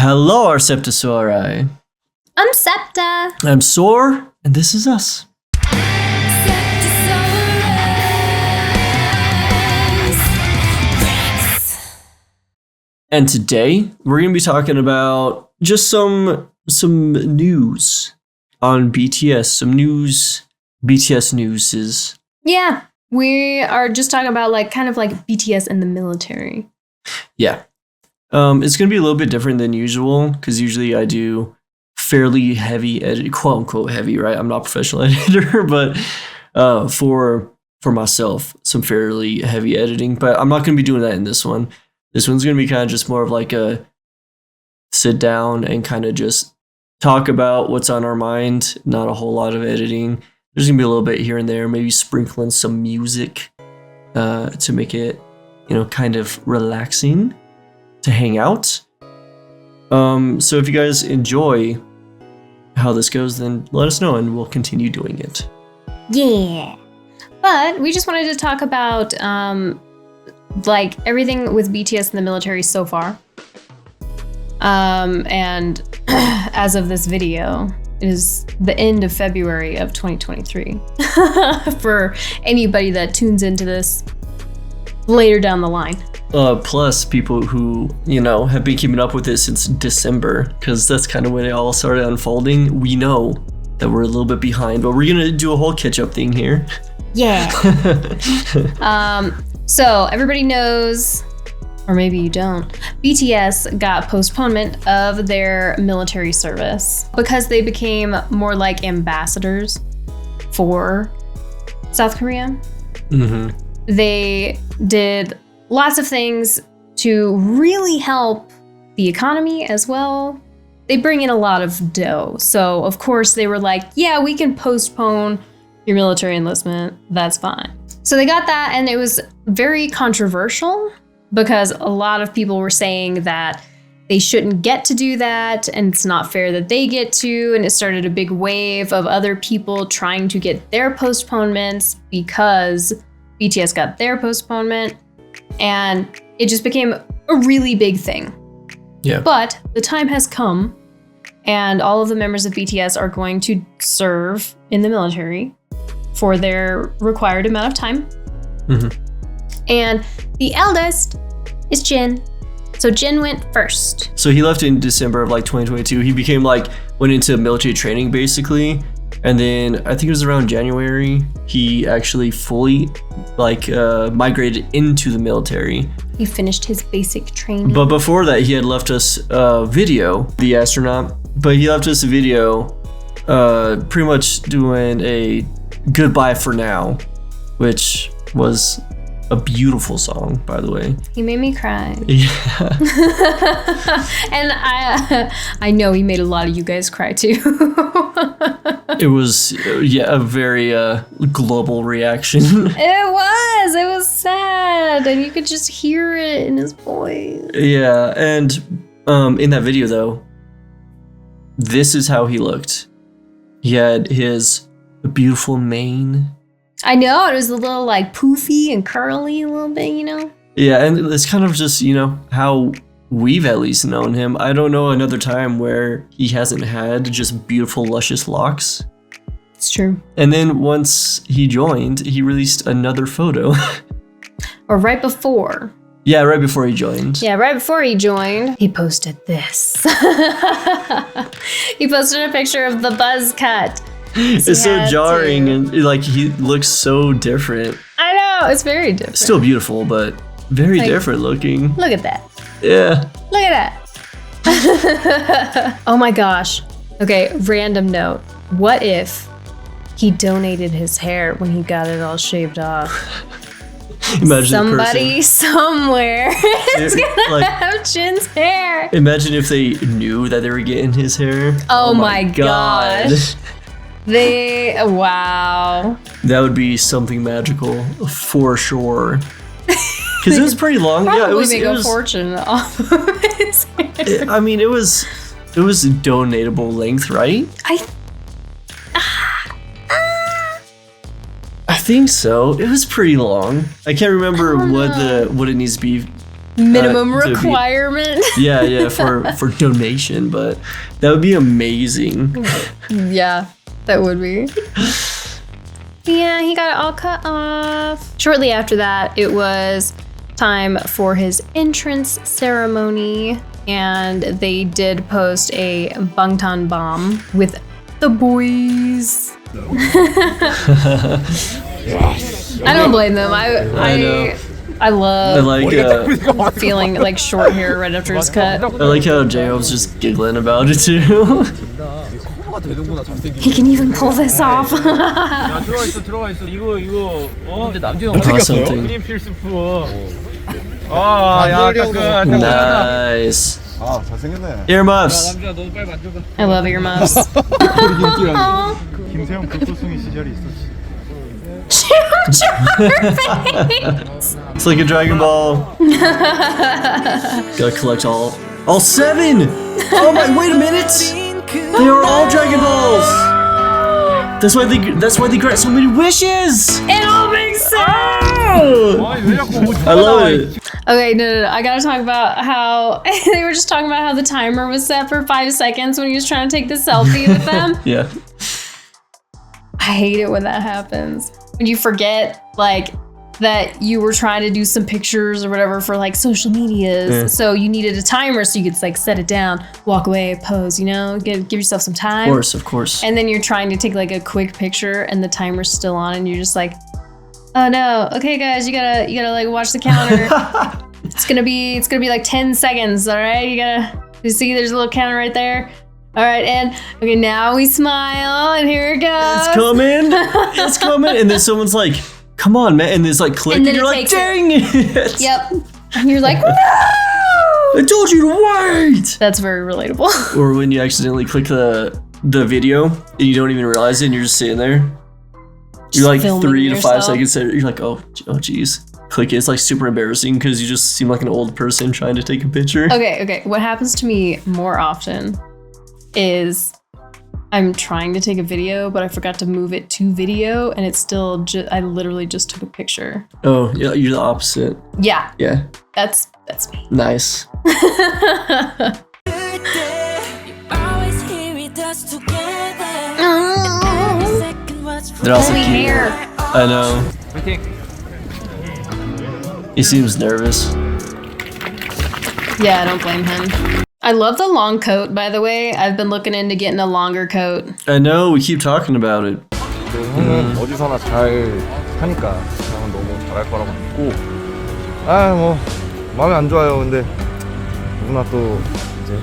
Hello, our SeptaSOAREous. I'm Septa. I'm Soar, and this is us. And today, we're going to be talking about just some news on BTS. Some news, BTS news is... Yeah, we are just talking about kind of like BTS and the military. Yeah. It's going to be a little bit different than usual, because usually I do fairly heavy edit, quote unquote heavy, right? I'm not a professional editor, but for myself, some fairly heavy editing. But I'm not going to be doing that in this one. This one's going to be kind of just more of like a sit down and kind of just talk about what's on our mind. Not a whole lot of editing. There's going to be a little bit here and there, maybe sprinkling some music to make it, kind of relaxing to hang out. So if you guys enjoy how this goes, then let us know and we'll continue doing it. Yeah. But we just wanted to talk about everything with BTS and the military so far. And as of this video, it is the end of February of 2023. For anybody that tunes into this later down the line. Plus people who, have been keeping up with it since December, because that's kind of when it all started unfolding. We know that we're a little bit behind, but we're going to do a whole catch-up thing here. Yeah. So everybody knows, or maybe you don't, BTS got postponement of their military service because they became more like ambassadors for South Korea. Mm-hmm. They did lots of things to really help the economy as well. They bring in a lot of dough. So of course they were like, yeah, we can postpone your military enlistment. That's fine. So they got that, and it was very controversial because a lot of people were saying that they shouldn't get to do that, and it's not fair that they get to, and it started a big wave of other people trying to get their postponements because BTS got their postponement, and it just became a really big thing. Yeah. But the time has come, and all of the members of BTS are going to serve in the military for their required amount of time. Mm-hmm. And the eldest is Jin. So Jin went first. So he left in December of 2022. He became went into military training basically. And then I think it was around January, he actually fully migrated into the military. He finished his basic training. But before that, he had left us a video, the astronaut. But he left us a video pretty much doing a goodbye for now, which was a beautiful song, by the way. He made me cry. Yeah. And I know he made a lot of you guys cry too. It was, a very global reaction. It was sad, and you could just hear it in his voice. Yeah, and in that video though, this is how he looked. He had his beautiful mane. I know, it was a little poofy and curly a little bit, Yeah, and it's kind of just, how we've at least known him. I don't know another time where he hasn't had just beautiful, luscious locks. It's true. And then once he joined, he released another photo. Or right before. Yeah, right before he joined. Yeah, right before he joined, he posted this. He posted a picture of the buzz cut. It's so jarring, and he looks so different. I know, it's very different. Still beautiful, but very different looking. Look at that. Yeah. Look at that. Oh my gosh. Okay, random note. What if he donated his hair when he got it all shaved off? Imagine somebody somewhere is gonna have Jin's hair. Imagine if they knew that they were getting his hair. Oh my gosh. Wow. That would be something magical for sure. Because it was pretty long. Probably it was make a fortune off of his hair. It was donatable length, right? I think so. It was pretty long. I can't remember what it needs to be Minimum to be- requirement. yeah, for donation, but that would be amazing. Yeah, that would be. Yeah, he got it all cut off. Shortly after that, it was time for his entrance ceremony, and they did post a Bangtan bomb with the boys. I don't blame them. I know. I love like feeling like short hair right after his cut. I like how J-Hope's just giggling about it too. He can even pull this off. 들어가 있어. 이거. 근데 남준이 I saw something. 그림 필수품. 야, Nice. 아, 잘생겼네. Earmuffs. 남준아, 너도 빨리 만져봐. I love earmuffs. 김세형 극도승의 시절이 있었지. It's like a Dragon Ball. Gotta collect all 7. Oh my! Wait a minute. They are all Dragon Balls. That's why they grant so many wishes. It all makes sense. I love it. Okay, no. I gotta talk about how they were just talking about how the timer was set for 5 seconds when he was trying to take the selfie with them. Yeah. I hate it when that happens. When you forget, like, that you were trying to do some pictures or whatever for, like, social medias. Yeah. So you needed a timer so you could, like, set it down, walk away, pose, you know, give yourself some time. Of course. And then you're trying to take, like, a quick picture and the timer's still on and you're just like, oh no, okay guys, you gotta like watch the counter. It's gonna be like 10 seconds, all right? You see there's a little counter right there. All right, and okay, now we smile, and here it goes. It's coming, and then someone's like, "Come on, man!" And it's like click, and you're like, "Dang it!" Yep, and you're like, "No!" I told you to wait. That's very relatable. Or when you accidentally click the video and you don't even realize it, and you're just sitting there. You're like 3 to 5 seconds later, you're like, oh, geez. Click it. It's like super embarrassing because you just seem like an old person trying to take a picture. Okay. What happens to me more often is I'm trying to take a video, but I forgot to move it to video, and it's still I literally just took a picture. Oh, yeah, you're the opposite. Yeah. Yeah. That's me. Nice. They're also cute. Hair. I know. He seems nervous. Yeah, I don't blame him. I love the long coat, by the way. I've been looking into getting a longer coat. I know, we keep talking about it. 형은 어디서나 잘 하니까 형은 너무 잘할 거라고 믿고 뭐 마음에 안 좋아요. 근데 누구나 또 이제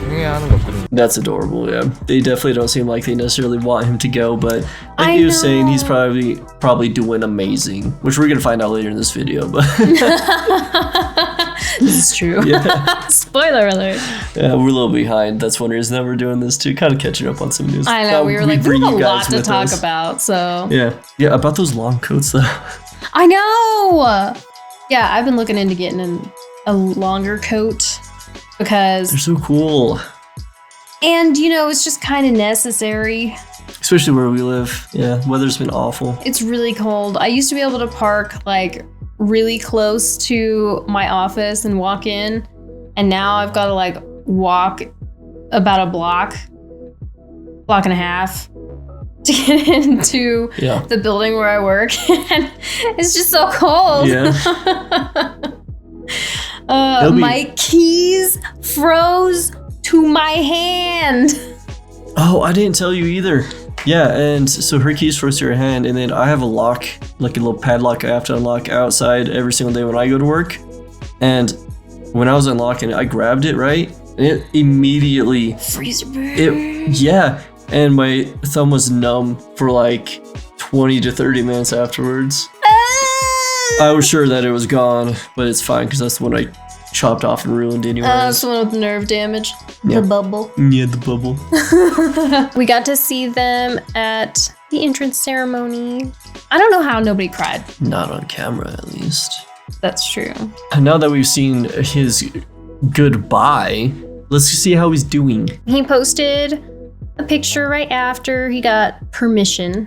행해야 하는 거거든요. That's adorable, yeah. They definitely don't seem like they necessarily want him to go, but like I you were saying, he's know. probably doing amazing, which we're gonna find out later in this video, but This is true. yeah. Spoiler alert. Yeah, we're a little behind. That's one reason that we're doing this too, kind of catching up on some news. I know, we were like, we bring have a you lot guys to with talk us. about, so. Yeah, about those long coats though. I know! Yeah, I've been looking into getting a longer coat because, They're so cool, and you know, it's just kind of necessary. especially where we live. Yeah, weather's been awful. It's really cold. I used to be able to park like really close to my office and walk in, and now I've got to like walk about a block and a half to get into Yeah. the building where I work. And it's just so cold. Yeah. My keys froze to my hand. Oh, I didn't tell you either. Yeah, and so her keys froze to her hand, and then I have a lock, like a little padlock I have to unlock outside every single day when I go to work. And when I was unlocking it, I grabbed it, right? And it immediately, Freezer burn. yeah, and my thumb was numb for like 20 to 30 minutes afterwards. I was sure that it was gone, but it's fine because that's the one I chopped off and ruined anyways. That's the one with nerve damage. Yeah. The bubble. Yeah, the bubble. We got to see them at the entrance ceremony. I don't know how nobody cried. Not on camera, at least. That's true. Now that we've seen his goodbye, let's see how he's doing. He posted a picture right after he got permission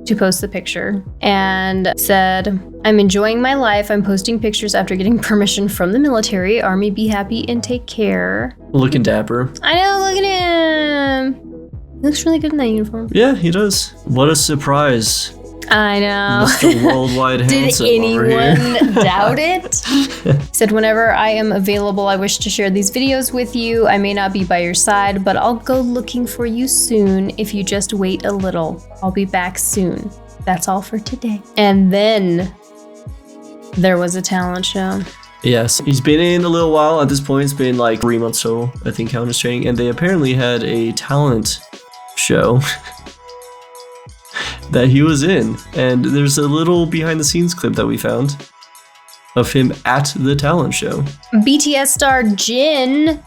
to post the picture and said, "I'm enjoying my life. I'm posting pictures after getting permission from the military. Army, be happy and take care." Looking dapper. I know, look at him. He looks really good in that uniform. Yeah, he does. What a surprise. I know. Mr. Worldwide Did Handsome over here. anyone doubt it? He said, "Whenever I am available, I wish to share these videos with you. I may not be by your side, but I'll go looking for you soon if you just wait a little. I'll be back soon. That's all for today." And then there was a talent show. Yes, he's been in a little while. At this point, it's been like 3 months so, I think, count is training. And they apparently had a talent show that he was in. And there's a little behind the scenes clip that we found of him at the talent show. BTS star Jin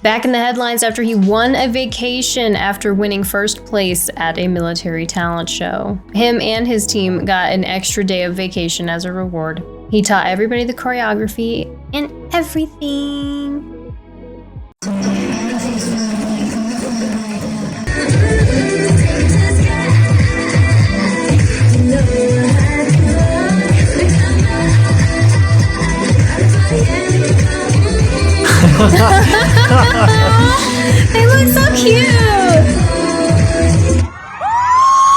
back in the headlines after he won a vacation after winning first place at a military talent show. Him and his team got an extra day of vacation as a reward. He taught everybody the choreography and everything. They look so cute.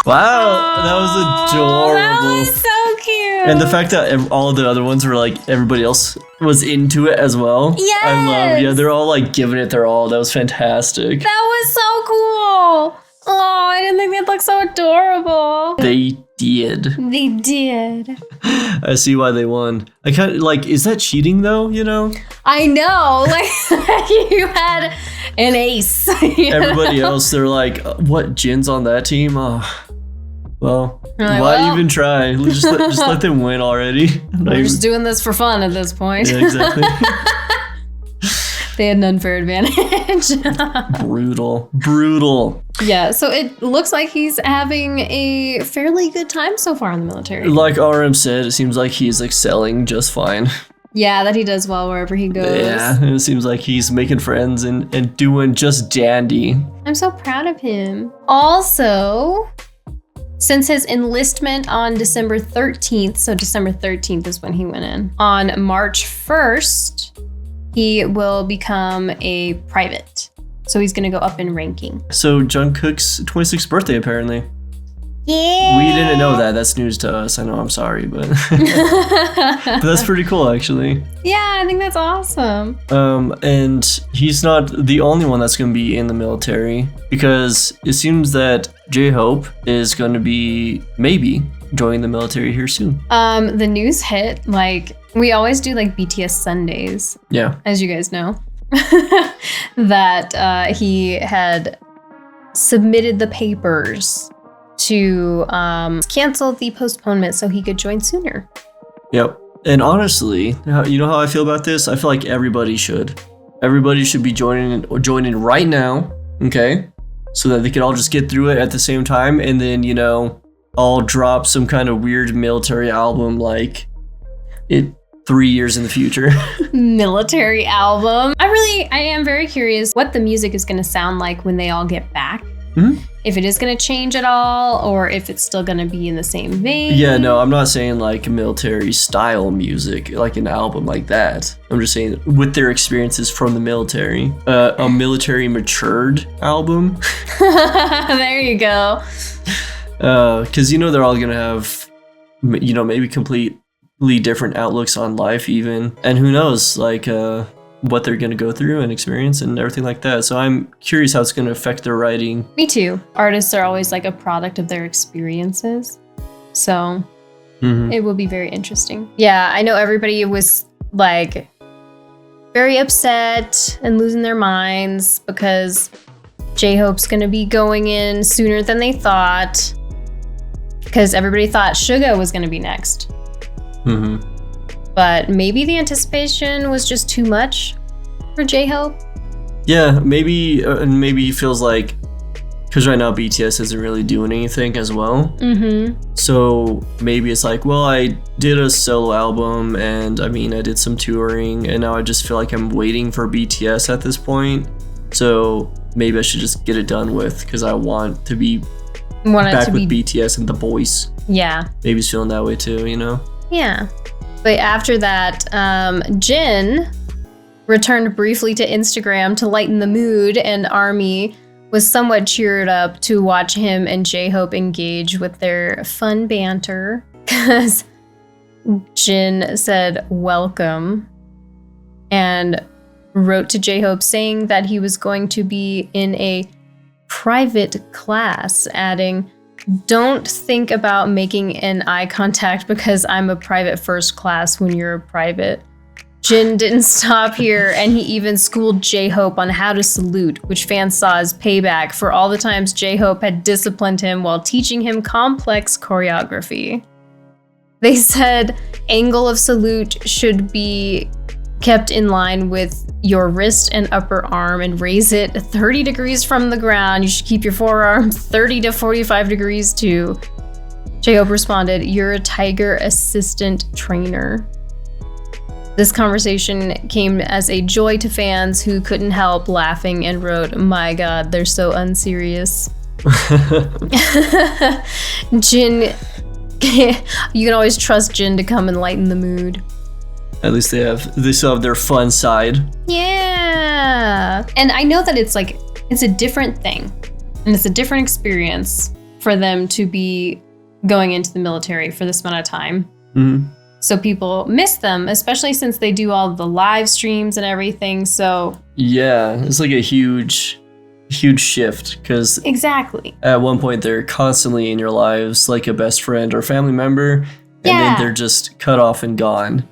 Wow, that was adorable. That was so cute. And the fact that all of the other ones were like, everybody else was into it as well. I love, yeah, they're all like giving it their all. That was fantastic. That was so cool. Oh, I didn't think they'd look so adorable. They did. They did. I see why they won. I kind of like, is that cheating though, you know? I know, like you had an ace. Everybody else, they're like, what, Jin's on that team? Oh, well, Like, why well. even try? Just let them win already. We're just doing this for fun at this point. Yeah, exactly. They had an unfair advantage. Brutal. Yeah, so it looks like he's having a fairly good time so far in the military. Like RM said, it seems like he's excelling just fine. Yeah, that he does well wherever he goes. Yeah, it seems like he's making friends and doing just dandy. I'm so proud of him. Also, since his enlistment on December 13th, so December 13th is when he went in, on March 1st, he will become a private. So he's gonna go up in ranking. So Jungkook's 26th birthday, apparently. Yeah. We didn't know that. That's news to us. I know, I'm sorry, but but that's pretty cool, actually. Yeah, I think that's awesome. And he's not the only one that's going to be in the military, because it seems that J-Hope is going to be maybe joining the military here soon. The news hit, like, we always do like BTS Sundays, Yeah. as you guys know, that he had submitted the papers to cancel the postponement so he could join sooner. Yep. And honestly, you know how I feel about this? I feel like everybody should. Everybody should be joining right now, okay? So that they could all just get through it at the same time, and then, you know, all drop some kind of weird military album like it 3 years in the future. Military album. I am very curious what the music is going to sound like when they all get back. Mm-hmm. If it is going to change at all, or if it's still going to be in the same vein. Yeah, no, I'm not saying like military style music, like an album like that. I'm just saying with their experiences from the military. A military matured album. There you go. Because, you know, they're all going to have, you know, maybe completely different outlooks on life even. And who knows, like, what they're going to go through and experience and everything like that. So I'm curious how it's going to affect their writing. Me too. Artists are always like a product of their experiences. So it will be very interesting. Yeah, I know everybody was like very upset and losing their minds because J-Hope's going to be going in sooner than they thought. Because everybody thought Suga was going to be next. Mm-hmm. But maybe the anticipation was just too much for J-Hope. Yeah, maybe he feels like, because right now BTS isn't really doing anything as well. Mm-hmm. So maybe it's like, well, I did a solo album, and I mean, I did some touring, and now I just feel like I'm waiting for BTS at this point. So maybe I should just get it done with, because I want to be Want it back to with be BTS and the boys. Yeah. Maybe he's feeling that way too, you know? Yeah. But after that, Jin returned briefly to Instagram to lighten the mood, and ARMY was somewhat cheered up to watch him and J-Hope engage with their fun banter, because Jin said welcome and wrote to J-Hope saying that he was going to be in a private class, adding, "Don't think about making an eye contact because I'm a private first class when you're a private." Jin didn't stop here, and he even schooled J-Hope on how to salute, which fans saw as payback for all the times J-Hope had disciplined him while teaching him complex choreography. They said angle of salute should be kept in line with your wrist and upper arm and raise it 30 degrees from the ground. You should keep your forearm 30 to 45 degrees too. J-Hope responded, "You're a tiger assistant trainer." This conversation came as a joy to fans who couldn't help laughing and wrote, "My God, they're so unserious." Jin, you can always trust Jin to come and lighten the mood. At least they still have their fun side. Yeah. And I know that it's a different thing and it's a different experience for them to be going into the military for this amount of time. Mm-hmm. So people miss them, especially since they do all the live streams and everything. So yeah, it's like a huge shift, because exactly, at one point they're constantly in your lives like a best friend or family member, and then they're just cut off and gone.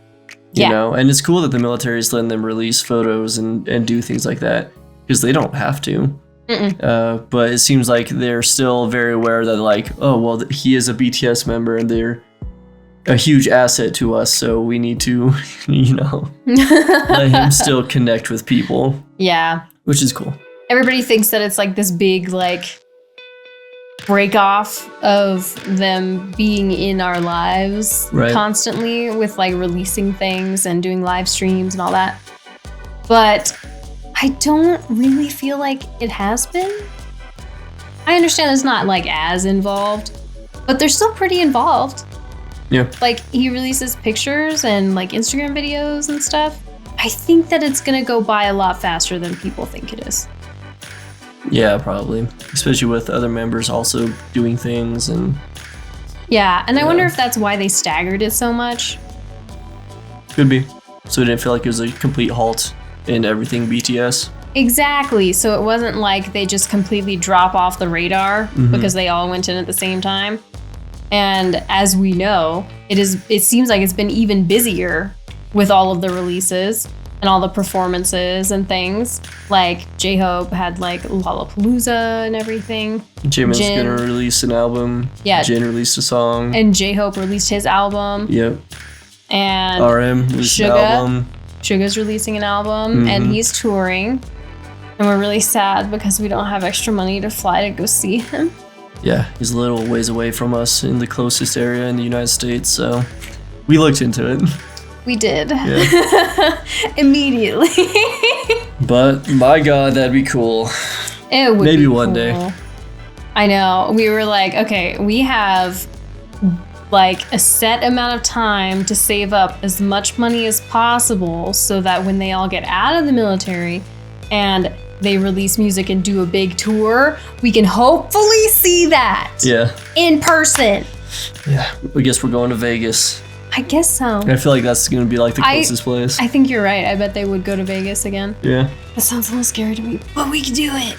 You know, and it's cool that the military is letting them release photos and do things like that, because they don't have to. But it seems like they're still very aware that, like, oh, well, he is a BTS member and they're a huge asset to us, so we need to, you know, let him still connect with people. Yeah. Which is cool. Everybody thinks that it's like this big, like, break off of them being in our lives constantly with like releasing things and doing live streams and all that. But I don't really feel like it has been. I understand it's not like as involved, but they're still pretty involved. Yeah. Like he releases pictures and like Instagram videos and stuff. I think that it's gonna go by a lot faster than people think it is. Yeah, probably. Especially with other members also doing things and... Yeah, and I wonder if that's why they staggered it so much. Could be. So it didn't feel like it was a complete halt in everything BTS. Exactly. So it wasn't like they just completely drop off the radar because they all went in at the same time. And as we know, it seems like it's been even busier with all of the releases and all the performances and things. Like J-Hope had like Lollapalooza and everything. Jimin's gonna release an album. Yeah. Jin released a song. And J-Hope released his album. Yep. And RM released an album. Suga's releasing an album and he's touring. And we're really sad because we don't have extra money to fly to go see him. Yeah, he's a little ways away from us in the closest area in the United States, so we looked into it. We did. Yeah. Immediately. But my God, that'd be cool. It would Maybe be one cool. day. I know. We were like, okay, we have like a set amount of time to save up as much money as possible so that when they all get out of the military and they release music and do a big tour, we can hopefully see that. Yeah. In person. Yeah. I guess we're going to Vegas. I guess so. I feel like that's going to be like the closest place. I think you're right. I bet they would go to Vegas again. Yeah. That sounds a little scary to me, but we can do it.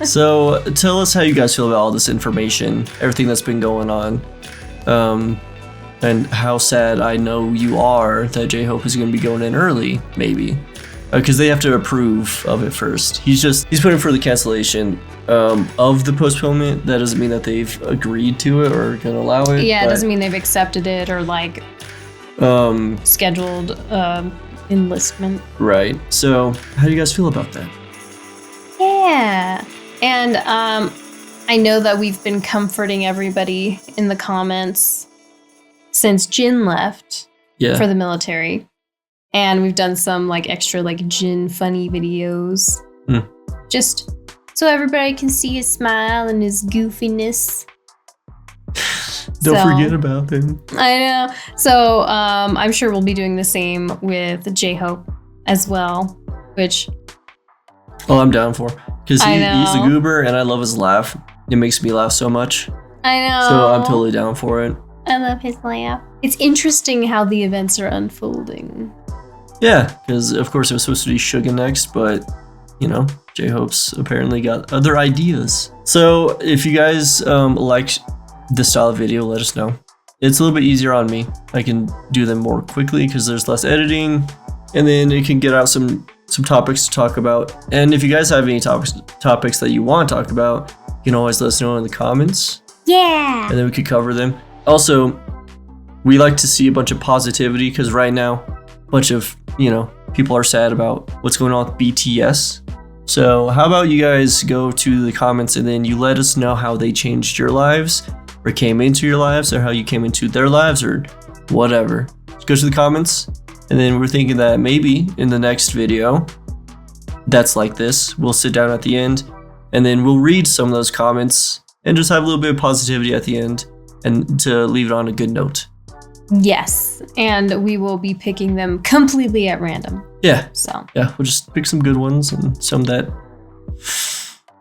So tell us how you guys feel about all this information, everything that's been going on, and how sad I know you are that J-Hope is going to be going in early, maybe. Because they have to approve of it first. He's putting for the cancellation of the postponement. That doesn't mean that they've agreed to it or gonna allow it. Yeah, it doesn't mean they've accepted it or like scheduled enlistment. Right. So how do you guys feel about that? Yeah. And I know that we've been comforting everybody in the comments since Jin left for the military. And we've done some like extra like Jin funny videos. Just so everybody can see his smile and his goofiness. Don't So- forget about them. I know. So I'm sure we'll be doing the same with J-Hope as well, which Oh, I'm down for. Because I he's a know. goober and I love his laugh. It makes me laugh so much. I know. So I'm totally down for it. I love his laugh. It's interesting how the events are unfolding. Yeah, because of course it was supposed to be Suga next, but you know, J-Hope's apparently got other ideas. So if you guys liked this style of video, let us know. It's a little bit easier on me. I can do them more quickly because there's less editing, and then it can get out some topics to talk about. And if you guys have any topics that you want to talk about, you can always let us know in the comments, Yeah. and then we could cover them. Also, we like to see a bunch of positivity because right now, a bunch of people are sad about what's going on with BTS. So how about you guys go to the comments and then you let us know how they changed your lives, or came into your lives, or how you came into their lives, or whatever. Just go to the comments, and then we're thinking that maybe in the next video that's like this, we'll sit down at the end, and then we'll read some of those comments and just have a little bit of positivity at the end, and to leave it on a good note. Yes. And we will be picking them completely at random. Yeah, So we'll just pick some good ones and some that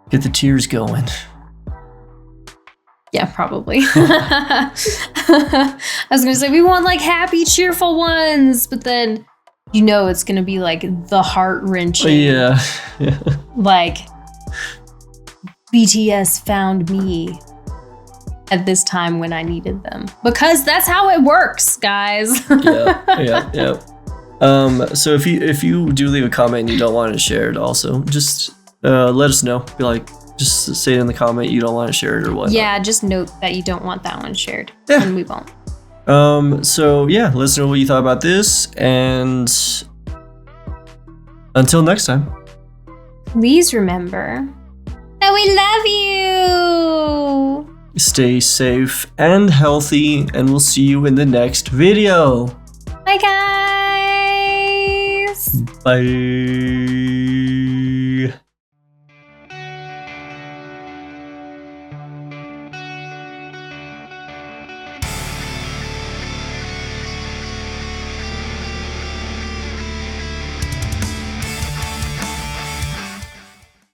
get the tears going. yeah, probably. I was gonna say we want like happy, cheerful ones, but then it's gonna be like the heart wrenching. Yeah. Like BTS found me at this time when I needed them, because that's how it works, guys. yeah. So if you do leave a comment and you don't want it shared, also just let us know. Be like, just say it in the comment you don't want it shared or what. Yeah, just note that you don't want that one shared, Yeah. and we won't. So yeah, let us know what you thought about this, and until next time. Please remember that we love you. Stay safe and healthy, and we'll see you in the next video. Bye, guys. Bye.